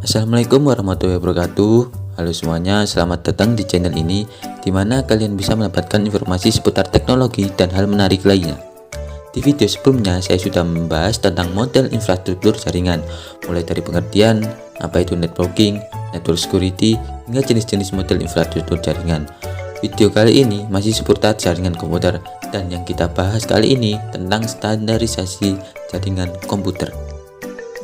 Assalamualaikum warahmatullahi wabarakatuh. Halo semuanya, selamat datang di channel ini, di mana kalian bisa mendapatkan informasi seputar teknologi dan hal menarik lainnya. Di video sebelumnya, saya sudah membahas tentang model infrastruktur jaringan, mulai dari pengertian, apa itu networking, network security, hingga jenis-jenis model infrastruktur jaringan. Video kali ini masih seputar jaringan komputer, dan yang kita bahas kali ini tentang standarisasi jaringan komputer.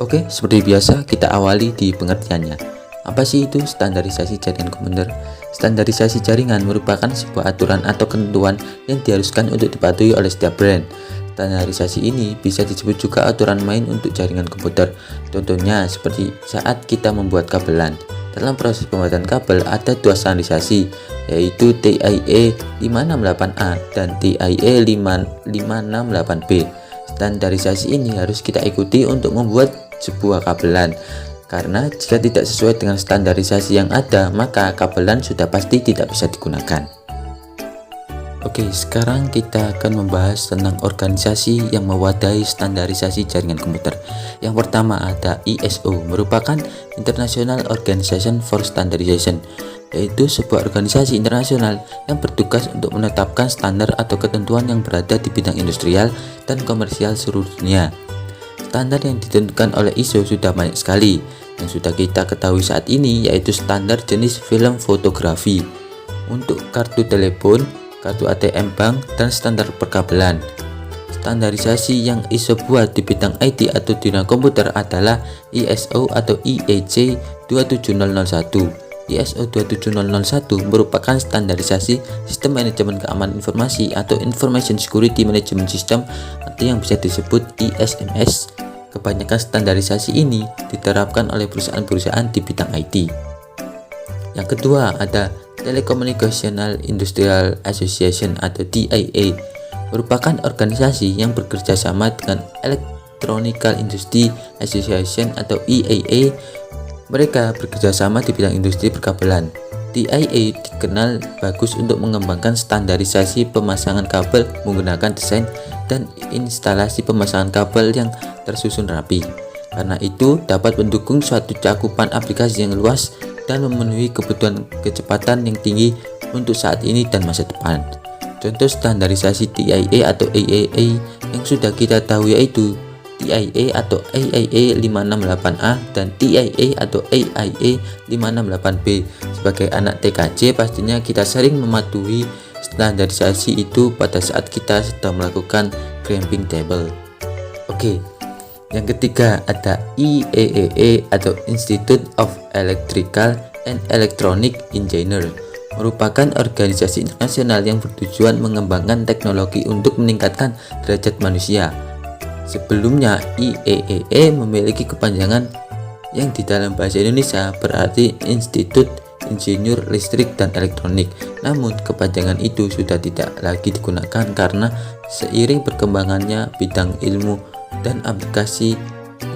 Oke, seperti biasa kita awali di pengertiannya. Apa sih itu standarisasi jaringan komputer? Standarisasi jaringan merupakan sebuah aturan atau ketentuan yang diharuskan untuk dipatuhi oleh setiap brand. Standarisasi ini bisa disebut juga aturan main untuk jaringan komputer. Contohnya seperti saat kita membuat kabelan. Dalam proses pembuatan kabel ada dua standarisasi, yaitu TIA 568A dan TIA 568B. Standarisasi ini harus kita ikuti untuk membuat sebuah kabelan, karena jika tidak sesuai dengan standarisasi yang ada, maka kabelan sudah pasti tidak bisa digunakan. Oke, sekarang kita akan membahas tentang organisasi yang mewadahi standarisasi jaringan komputer. Yang pertama ada ISO, merupakan International Organization for Standardization, yaitu sebuah organisasi internasional yang bertugas untuk menetapkan standar atau ketentuan yang berada di bidang industrial dan komersial seluruh dunia. Standar yang ditentukan oleh ISO sudah banyak sekali. Yang sudah kita ketahui saat ini yaitu standar jenis film fotografi untuk kartu telepon, kartu ATM bank, dan standar perkabelan. Standarisasi yang ISO buat di bidang IT atau dunia komputer adalah ISO atau IEC 27001. ISO 27001 merupakan standarisasi sistem manajemen keamanan informasi atau Information Security Management System atau yang bisa disebut ISMS. Kebanyakan standarisasi ini diterapkan oleh perusahaan-perusahaan di bidang IT. Yang kedua ada Telecommunicational Industrial Association atau TIA, merupakan organisasi yang bekerja sama dengan Electronic Industry Association atau EAA. Mereka bekerja sama di bidang industri perkabelan. TIA dikenal bagus untuk mengembangkan standarisasi pemasangan kabel menggunakan desain dan instalasi pemasangan kabel yang tersusun rapi. Karena itu dapat mendukung suatu cakupan aplikasi yang luas dan memenuhi kebutuhan kecepatan yang tinggi untuk saat ini dan masa depan. Contoh standarisasi TIA atau AAA yang sudah kita tahu yaitu TIA atau AIA 568A dan TIA atau AIA 568B. Sebagai anak TKJ pastinya kita sering mematuhi standarisasi itu pada saat kita sedang melakukan cramping table. Oke, yang ketiga ada IEEE atau Institute of Electrical and Electronic Engineer, merupakan organisasi internasional yang bertujuan mengembangkan teknologi untuk meningkatkan derajat manusia. Sebelumnya IEEE memiliki kepanjangan yang di dalam bahasa Indonesia berarti Institut Insinyur Listrik dan Elektronik. Namun kepanjangan itu sudah tidak lagi digunakan karena seiring perkembangannya bidang ilmu dan aplikasi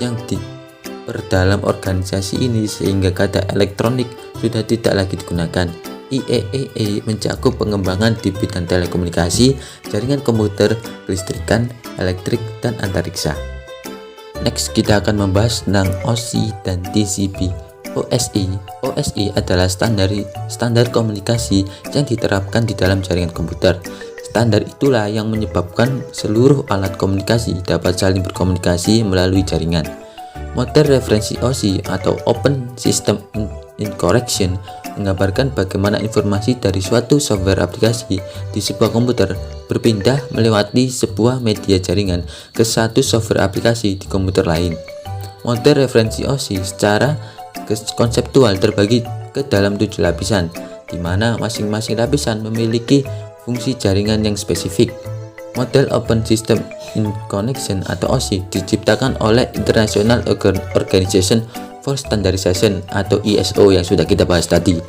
yang diperdalam organisasi ini sehingga kata elektronik sudah tidak lagi digunakan. IEEE mencakup pengembangan di bidang telekomunikasi, jaringan komputer, kelistrikan, elektrik, dan antariksa. Next kita akan membahas tentang OSI dan TCP. OSI adalah standar komunikasi yang diterapkan di dalam jaringan komputer. Standar itulah yang menyebabkan seluruh alat komunikasi dapat saling berkomunikasi melalui jaringan. Model referensi OSI atau Open System Incorporation menggambarkan bagaimana informasi dari suatu software aplikasi di sebuah komputer berpindah melewati sebuah media jaringan ke satu software aplikasi di komputer lain. Model referensi OSI secara konseptual terbagi ke dalam 7 lapisan, di mana masing-masing lapisan memiliki fungsi jaringan yang spesifik. Model Open System Interconnection atau OSI diciptakan oleh International Organization for Standardization atau ISO yang sudah kita bahas tadi,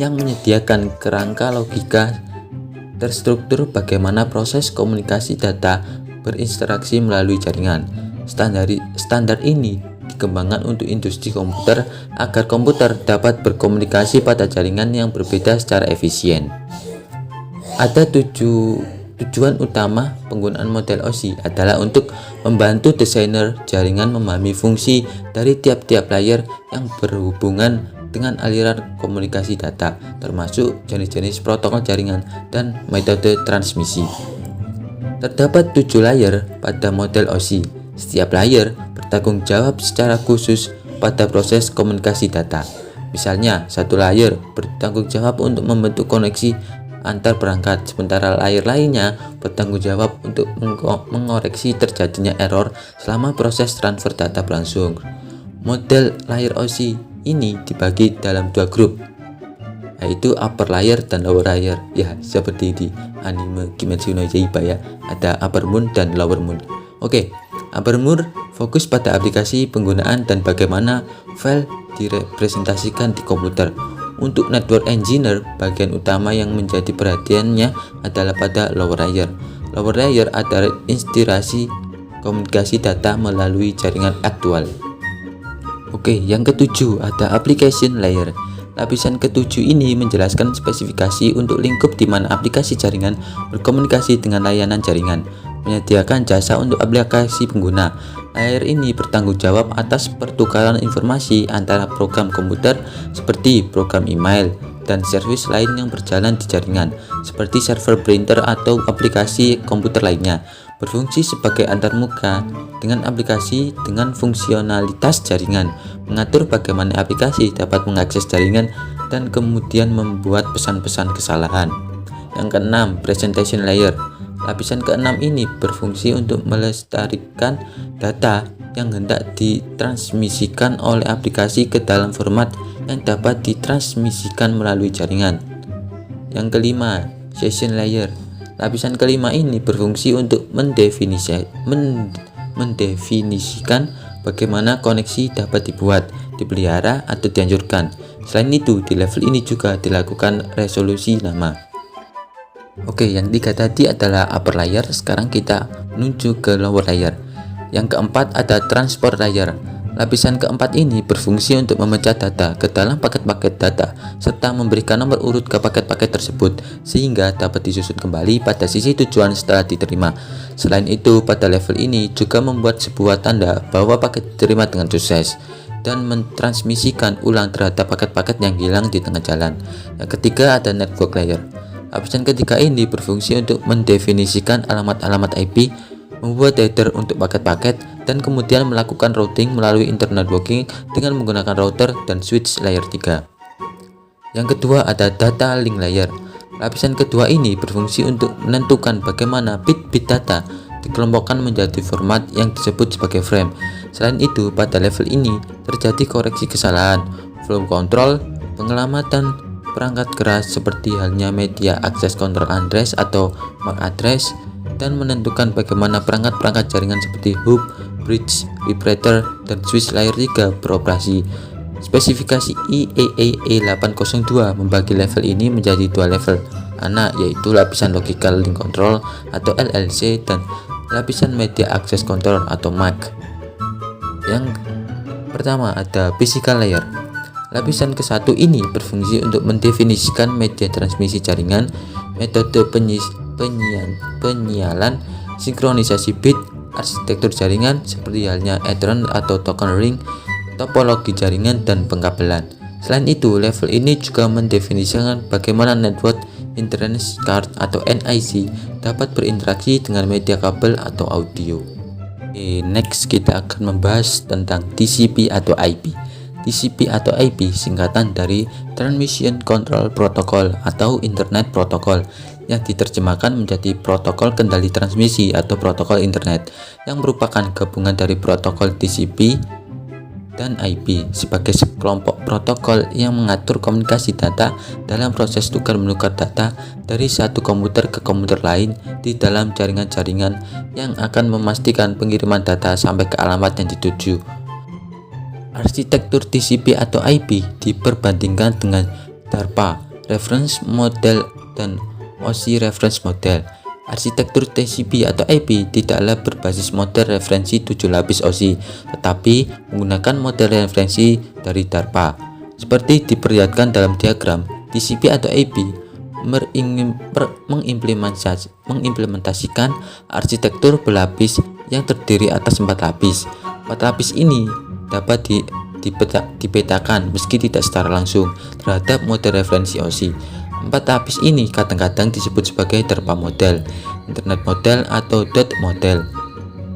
yang menyediakan kerangka logika terstruktur bagaimana proses komunikasi data berinteraksi melalui jaringan. Standar ini dikembangkan untuk industri komputer agar komputer dapat berkomunikasi pada jaringan yang berbeda secara efisien. Ada 7 Tujuan utama penggunaan model OSI adalah untuk membantu desainer jaringan memahami fungsi dari tiap-tiap layer yang berhubungan dengan aliran komunikasi data, termasuk jenis-jenis protokol jaringan dan metode transmisi. Terdapat 7 layer pada model OSI. Setiap layer bertanggung jawab secara khusus pada proses komunikasi data. Misalnya, satu layer bertanggung jawab untuk membentuk koneksi antar perangkat, sementara layer lainnya bertanggung jawab untuk mengoreksi terjadinya error selama proses transfer data berlangsung. Model layer OSI ini dibagi dalam 2 grup, yaitu upper layer dan lower layer. Ya, seperti di anime Kimetsu no Yaiba ya, ada upper moon dan lower moon. Oke, upper moon fokus pada aplikasi penggunaan dan bagaimana file direpresentasikan di komputer. Untuk network engineer, bagian utama yang menjadi perhatiannya adalah pada lower layer. Lower layer adalah inspirasi komunikasi data melalui jaringan aktual. Oke, yang ketujuh ada application layer. Lapisan ketujuh ini menjelaskan spesifikasi untuk lingkup di mana aplikasi jaringan berkomunikasi dengan layanan jaringan, menyediakan jasa untuk aplikasi pengguna. Layer ini bertanggung jawab atas pertukaran informasi antara program komputer seperti program email dan servis lain yang berjalan di jaringan, seperti server printer atau aplikasi komputer lainnya. Berfungsi sebagai antarmuka dengan aplikasi dengan fungsionalitas jaringan, mengatur bagaimana aplikasi dapat mengakses jaringan dan kemudian membuat pesan-pesan kesalahan. Yang keenam, presentation layer. Lapisan keenam ini berfungsi untuk melestarikan data yang hendak ditransmisikan oleh aplikasi ke dalam format yang dapat ditransmisikan melalui jaringan. Yang kelima, session layer. Lapisan kelima ini berfungsi untuk mendefinisikan bagaimana koneksi dapat dibuat, dipelihara, atau dianjurkan. Selain itu, di level ini juga dilakukan resolusi nama. Oke, yang tiga tadi adalah upper layer. Sekarang kita menuju ke lower layer. Yang keempat ada transport layer. Lapisan keempat ini berfungsi untuk memecah data ke dalam paket-paket data serta memberikan nomor urut ke paket-paket tersebut sehingga dapat disusun kembali pada sisi tujuan setelah diterima. Selain itu, pada level ini juga membuat sebuah tanda bahwa paket diterima dengan sukses dan mentransmisikan ulang terhadap paket-paket yang hilang di tengah jalan. Yang ketiga ada network layer. Lapisan ketiga ini berfungsi untuk mendefinisikan alamat-alamat IP, membuat header untuk paket-paket, dan kemudian melakukan routing melalui internet networking dengan menggunakan router dan switch layer 3. Yang kedua ada data link layer. Lapisan kedua ini berfungsi untuk menentukan bagaimana bit-bit data dikelompokkan menjadi format yang disebut sebagai frame. Selain itu, pada level ini terjadi koreksi kesalahan, flow control, penyelamatan perangkat keras seperti halnya media access control address atau MAC address, dan menentukan bagaimana perangkat-perangkat jaringan seperti hub, bridge, repeater, dan switch layer 3 beroperasi. Spesifikasi IEEE 802 membagi level ini menjadi 2 level anak, yaitu lapisan logical link control atau LLC dan lapisan media access control atau MAC. Yang pertama ada physical layer. Lapisan ke-1 ini berfungsi untuk mendefinisikan media transmisi jaringan, metode penyialan, sinkronisasi bit, arsitektur jaringan seperti halnya Ethernet atau token ring, topologi jaringan, dan pengkabelan. Selain itu, level ini juga mendefinisikan bagaimana network internet card atau NIC dapat berinteraksi dengan media kabel atau audio. Next kita akan membahas tentang TCP atau IP. TCP atau IP singkatan dari Transmission Control Protocol atau Internet Protocol yang diterjemahkan menjadi protokol kendali transmisi atau protokol internet, yang merupakan gabungan dari protokol TCP dan IP sebagai sekelompok protokol yang mengatur komunikasi data dalam proses tukar-menukar data dari satu komputer ke komputer lain di dalam jaringan-jaringan yang akan memastikan pengiriman data sampai ke alamat yang dituju. Arsitektur TCP atau IP diperbandingkan dengan DARPA Reference Model dan OSI Reference Model. Arsitektur TCP atau IP tidaklah berbasis model referensi 7 lapis OSI, tetapi menggunakan model referensi dari DARPA. Seperti diperlihatkan dalam diagram, TCP atau IP mengimplementasikan arsitektur berlapis yang terdiri atas 4 lapis. 4 lapis ini dapat dipetakan meski tidak secara langsung terhadap model referensi OSI. 4 lapis ini kadang-kadang disebut sebagai terpa model, internet model, atau dot model.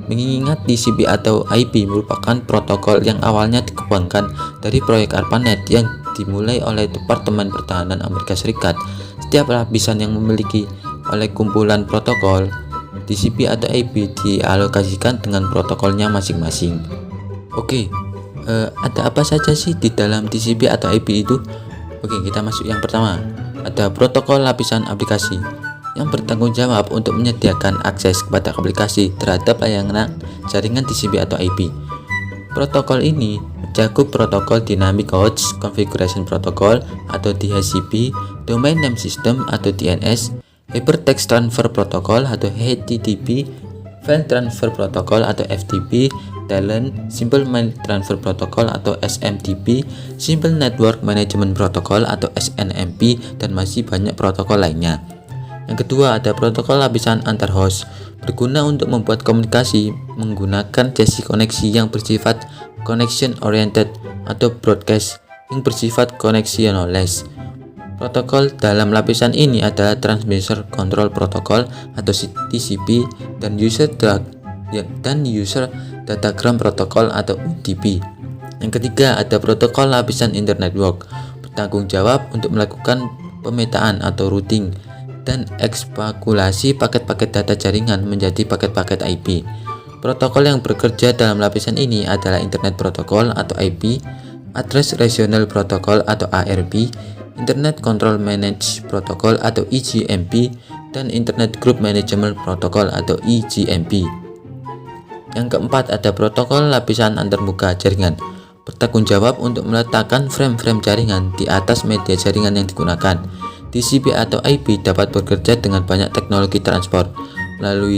Mengingat TCP atau IP merupakan protokol yang awalnya dikembangkan dari proyek ARPANET yang dimulai oleh Departemen Pertahanan Amerika Serikat. Setiap lapisan yang memiliki oleh kumpulan protokol TCP atau IP dialokasikan dengan protokolnya masing-masing. Oke, ada apa saja sih di dalam TCP atau IP itu? Oke, kita masuk yang pertama. Ada protokol lapisan aplikasi yang bertanggung jawab untuk menyediakan akses kepada aplikasi terhadap layanan jaringan TCP atau IP. Protokol ini mencakup protokol Dynamic Host Configuration Protocol atau DHCP, Domain Name System atau DNS, Hypertext Transfer Protocol atau HTTP, File Transfer Protocol atau FTP, Talent, Simple Mail Transfer Protocol atau SMTP, Simple Network Management Protocol atau SNMP, dan masih banyak protokol lainnya. Yang kedua, ada protokol lapisan antar host, berguna untuk membuat komunikasi menggunakan sesi koneksi yang bersifat connection oriented atau broadcast yang bersifat connectionless. Protokol dalam lapisan ini adalah Transmission Control Protocol atau TCP dan User Datagram Protocol atau UDP. Yang ketiga, ada protokol lapisan Internet Network, bertanggung jawab untuk melakukan pemetaan atau routing dan ekspekulasi paket-paket data jaringan menjadi paket-paket IP. Protokol yang bekerja dalam lapisan ini adalah Internet Protocol atau IP, Address Regional Protocol atau ARP, Internet Control Managed Protocol atau IGMP, dan Internet Group Management Protocol atau IGMP. Yang keempat, ada protokol lapisan antarmuka jaringan, bertanggung jawab untuk meletakkan frame-frame jaringan di atas media jaringan yang digunakan. TCP atau IP dapat bekerja dengan banyak teknologi transport melalui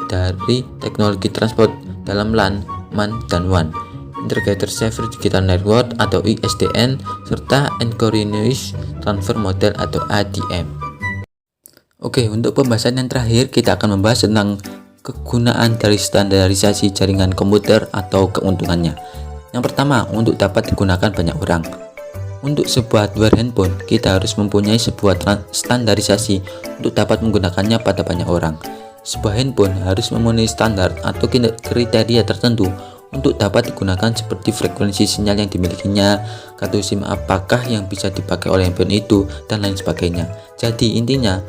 dari teknologi transport dalam LAN, MAN, dan WAN, Integrated Server Digital Network atau ISDN, serta Asynchronous Transfer Model atau ADM. Oke, untuk pembahasan yang terakhir kita akan membahas tentang kegunaan dari standarisasi jaringan komputer atau keuntungannya. Yang pertama, untuk dapat digunakan banyak orang. Untuk sebuah hardware handphone, kita harus mempunyai sebuah standarisasi untuk dapat menggunakannya pada banyak orang. Sebuah handphone harus memenuhi standar atau kriteria tertentu untuk dapat digunakan, seperti frekuensi sinyal yang dimilikinya, kartu SIM apakah yang bisa dipakai oleh handphone itu, dan lain sebagainya. Jadi intinya,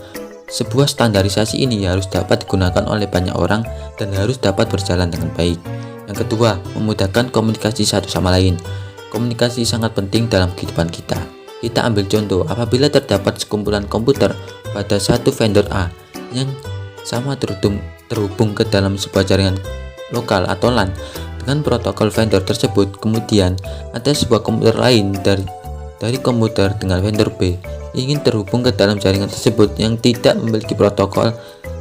sebuah standarisasi ini harus dapat digunakan oleh banyak orang dan harus dapat berjalan dengan baik. Yang kedua, memudahkan komunikasi satu sama lain. Komunikasi sangat penting dalam kehidupan kita. Kita ambil contoh, apabila terdapat sekumpulan komputer pada satu vendor A yang sama terhubung ke dalam sebuah jaringan lokal atau LAN dengan protokol vendor tersebut, kemudian ada sebuah komputer lain dari komputer dengan vendor B ingin terhubung ke dalam jaringan tersebut yang tidak memiliki protokol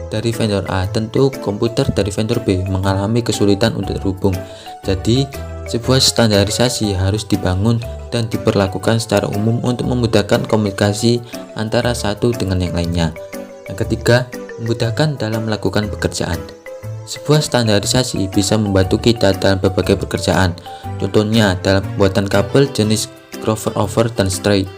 dari vendor A, tentu komputer dari vendor B mengalami kesulitan untuk terhubung. Jadi sebuah standarisasi harus dibangun dan diberlakukan secara umum untuk memudahkan komunikasi antara satu dengan yang lainnya. Yang ketiga, memudahkan dalam melakukan pekerjaan. Sebuah standarisasi bisa membantu kita dalam berbagai pekerjaan, contohnya dalam pembuatan kabel jenis crossover dan straight.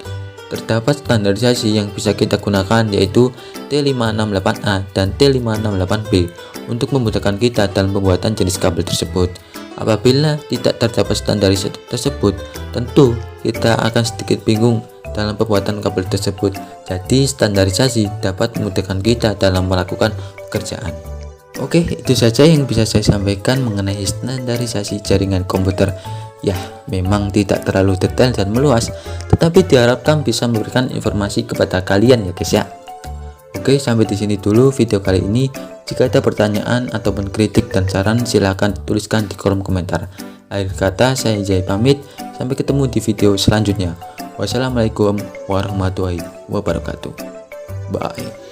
Terdapat standarisasi yang bisa kita gunakan, yaitu T568A dan T568B untuk memudahkan kita dalam pembuatan jenis kabel tersebut. Apabila tidak terdapat standarisasi tersebut, tentu kita akan sedikit bingung dalam pembuatan kabel tersebut. Jadi standarisasi dapat memudahkan kita dalam melakukan pekerjaan. Oke, itu saja yang bisa saya sampaikan mengenai standarisasi jaringan komputer. Ya, memang tidak terlalu detail dan meluas, tetapi diharapkan bisa memberikan informasi kepada kalian ya guys ya. Oke, sampai di sini dulu video kali ini. Jika ada pertanyaan ataupun kritik dan saran, silahkan tuliskan di kolom komentar. Akhir kata, saya Jai pamit. Sampai ketemu di video selanjutnya. Wassalamualaikum warahmatullahi wabarakatuh. Bye.